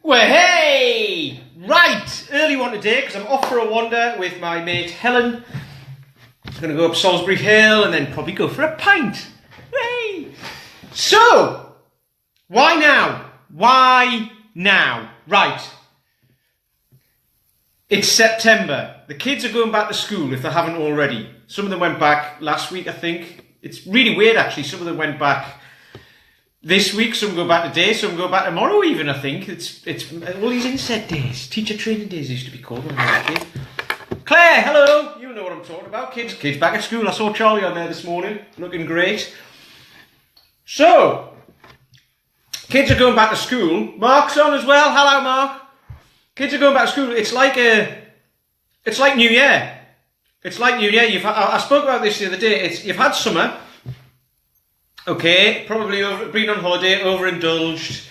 Well, hey! Right, early one today because I'm off for a wander with my mate Helen. I'm going to go up Salisbury Hill and then probably go for a pint. Hey! So, why now? Why now? Right. It's September. The kids are going back to school if they haven't already. Some of them went back last week, I think. It's really weird, actually. Some of them went back this week, some go back today, some go back tomorrow even, I think. It's all these inset days. Teacher training days used to be called when I was a kid. Claire, hello! You know what I'm talking about. Kids back at school. I saw Charlie on there this morning, looking great. So, kids are going back to school. Mark's on as well. Hello, Mark. Kids are going back to school. It's like New Year. It's like New Year. I spoke about this the other day. You've had summer. Okay, probably been on holiday, overindulged,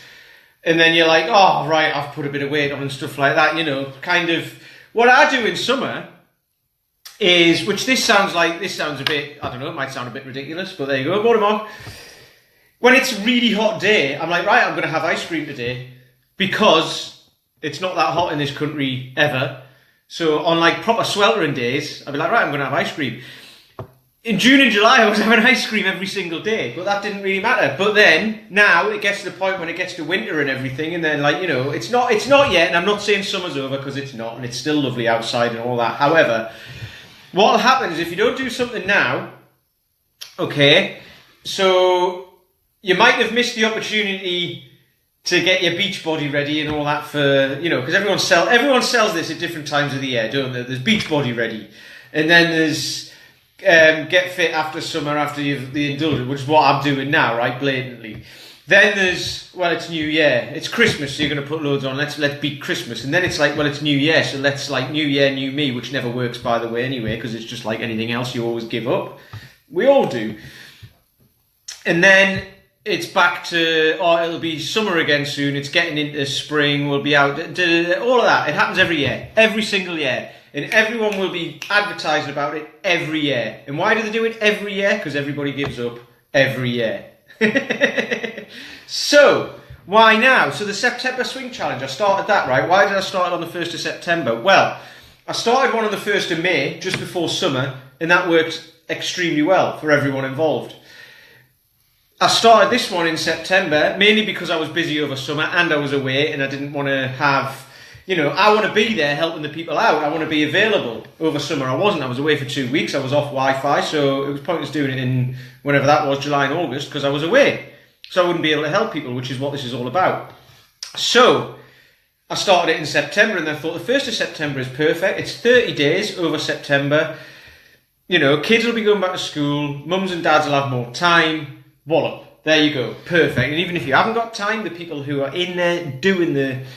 and then you're like, oh, right, I've put a bit of weight on and stuff like that, you know, kind of. What I do in summer is, which this sounds a bit, I don't know, it might sound a bit ridiculous, but there you go, morning, Mark. When it's a really hot day, I'm like, right, I'm going to have ice cream today, because it's not that hot in this country ever. So on like proper sweltering days, I'd be like, right, I'm going to have ice cream. In June and July, I was having ice cream every single day, but that didn't really matter. But then, now, it gets to the point when it gets to winter and everything, and then, like, you know, it's not yet, and I'm not saying summer's over, because it's not, and it's still lovely outside and all that. However, what will happen is if you don't do something now, okay, so you might have missed the opportunity to get your beach body ready and all that for, you know, because everyone sells this at different times of the year, don't they? There's beach body ready, and then there's get fit after summer, after you've the indulgence, which is what I'm doing now, right, blatantly. Then there's, well, it's New Year, it's Christmas, so you're going to put loads on, let's beat Christmas. And then it's like, well, it's New Year, so let's like New Year, new me, which never works, by the way, anyway, because it's just like anything else, you always give up. We all do. And then it's back to, oh, it'll be summer again soon, it's getting into spring, we'll be out, all of that. It happens every year, every single year. And everyone will be advertising about it every year. And why do they do it every year? Because everybody gives up every year. So, why now? So the September Swing Challenge, I started that, right? Why did I start it on the 1st of September? Well, I started one on the 1st of May, just before summer, and that worked extremely well for everyone involved. I started this one in September, mainly because I was busy over summer and I was away, and I didn't want to have... You know, I want to be there helping the people out. I want to be available over summer. I wasn't. I was away for 2 weeks. I was off Wi-Fi, so it was pointless doing it in whenever that was, July and August, because I was away. So I wouldn't be able to help people, which is what this is all about. So I started it in September, and I thought the 1st of September is perfect. It's 30 days over September. You know, kids will be going back to school. Mums and dads will have more time. Wallop. There you go. Perfect. And even if you haven't got time, the people who are in there doing the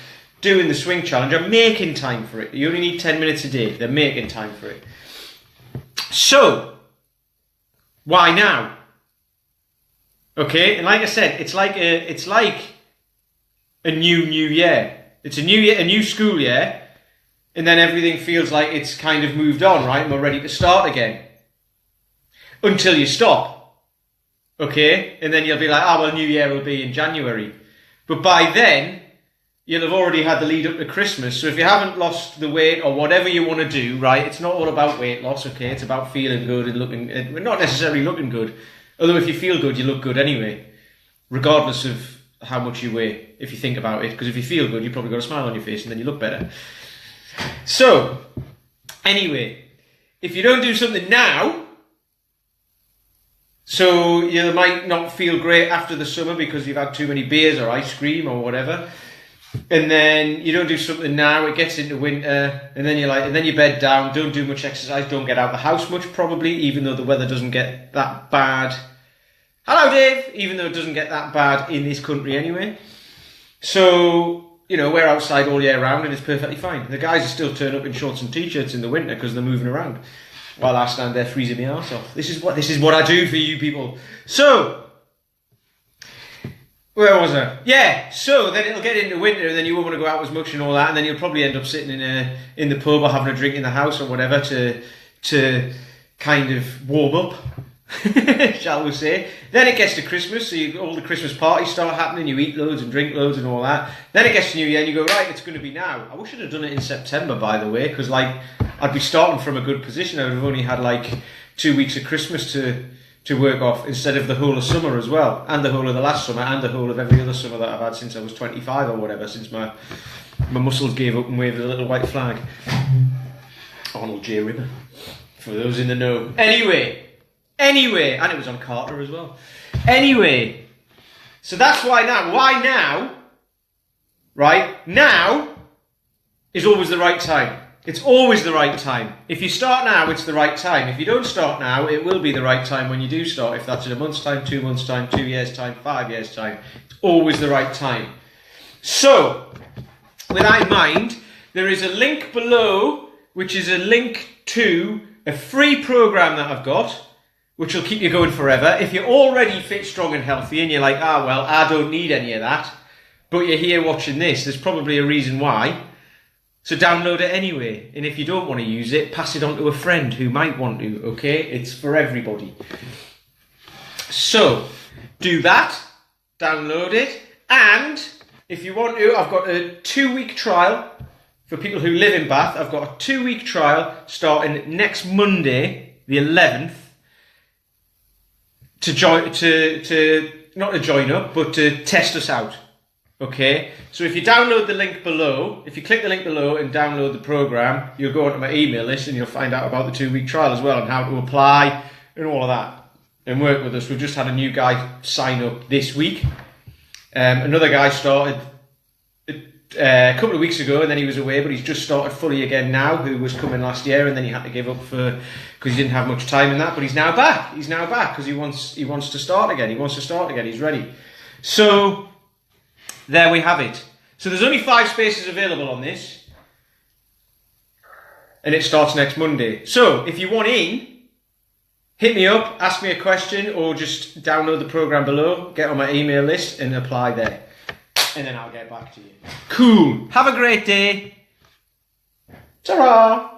swing challenge are making time for it. You only need 10 minutes a day. They're making time for it. So, why now? Okay, and like I said, it's like a new year. It's a new year, a new school year, and then everything feels like it's kind of moved on, right? And we're ready to start again. Until you stop. Okay? And then you'll be like, oh, well, New Year will be in January. But by then, you'll have already had the lead up to Christmas. So if you haven't lost the weight or whatever you want to do, right, it's not all about weight loss, okay? It's about feeling good and looking, not necessarily looking good. Although if you feel good, you look good anyway, regardless of how much you weigh, if you think about it. Because if you feel good, you've probably got a smile on your face and then you look better. So, anyway, if you don't do something now, so you might not feel great after the summer because you've had too many beers or ice cream or whatever, and then you don't do something now, it gets into winter, and then you're like, and then you bed down, don't do much exercise, don't get out of the house much probably, even though the weather doesn't get that bad. Hello Dave! Even though it doesn't get that bad in this country anyway. So, you know, we're outside all year round and it's perfectly fine. The guys are still turn up in shorts and t-shirts in the winter because they're moving around, while I stand there freezing my arse off. This is what I do for you people. So, where was I? Yeah, so then it'll get into winter and then you won't want to go out as much and all that, and then you'll probably end up sitting in the pub or having a drink in the house or whatever to kind of warm up. shall we say. Then it gets to Christmas, so all the Christmas parties start happening, you eat loads and drink loads and all that. Then it gets to New Year and you go, right, it's going to be now. I wish I'd have done it in September, by the way, because like I'd be starting from a good position. I would have only had like 2 weeks of Christmas to work off instead of the whole of summer as well, and the whole of the last summer, and the whole of every other summer that I've had since I was 25 or whatever, since my muscles gave up and waved a little white flag. Arnold J. Rimmer, for those in the know. Anyway, and it was on Carter as well. Anyway, so that's why now. Why now? Right? Now is always the right time. It's always the right time. If you start now, it's the right time. If you don't start now, it will be the right time when you do start. If that's in a month's time, 2 months' time, 2 years' time, 5 years' time, it's always the right time. So, with that in mind, there is a link below, which is a link to a free program that I've got, which will keep you going forever. If you're already fit, strong and healthy and you're like, well, I don't need any of that, but you're here watching this, there's probably a reason why. So download it anyway. And if you don't want to use it, pass it on to a friend who might want to, okay? It's for everybody. So, do that. Download it. And if you want to, I've got a 2-week trial for people who live in Bath. I've got a 2-week trial starting next Monday, the 11th, not to join up, but to test us out. Okay, so if you download the link below, if you click the link below and download the program, you'll go onto my email list and you'll find out about the 2-week trial as well and how to apply and all of that and work with us. We've just had a new guy sign up this week. Another guy started a couple of weeks ago and then he was away, but he's just started fully again now, who was coming last year and then he had to give up because he didn't have much time in that, but he's now back. He's now back because he wants to start again. He's ready. So there we have it. So there's only 5 spaces available on this. And it starts next Monday. So if you want in, hit me up, ask me a question, or just download the program below, get on my email list and apply there. And then I'll get back to you. Cool. Have a great day. Ta-ra!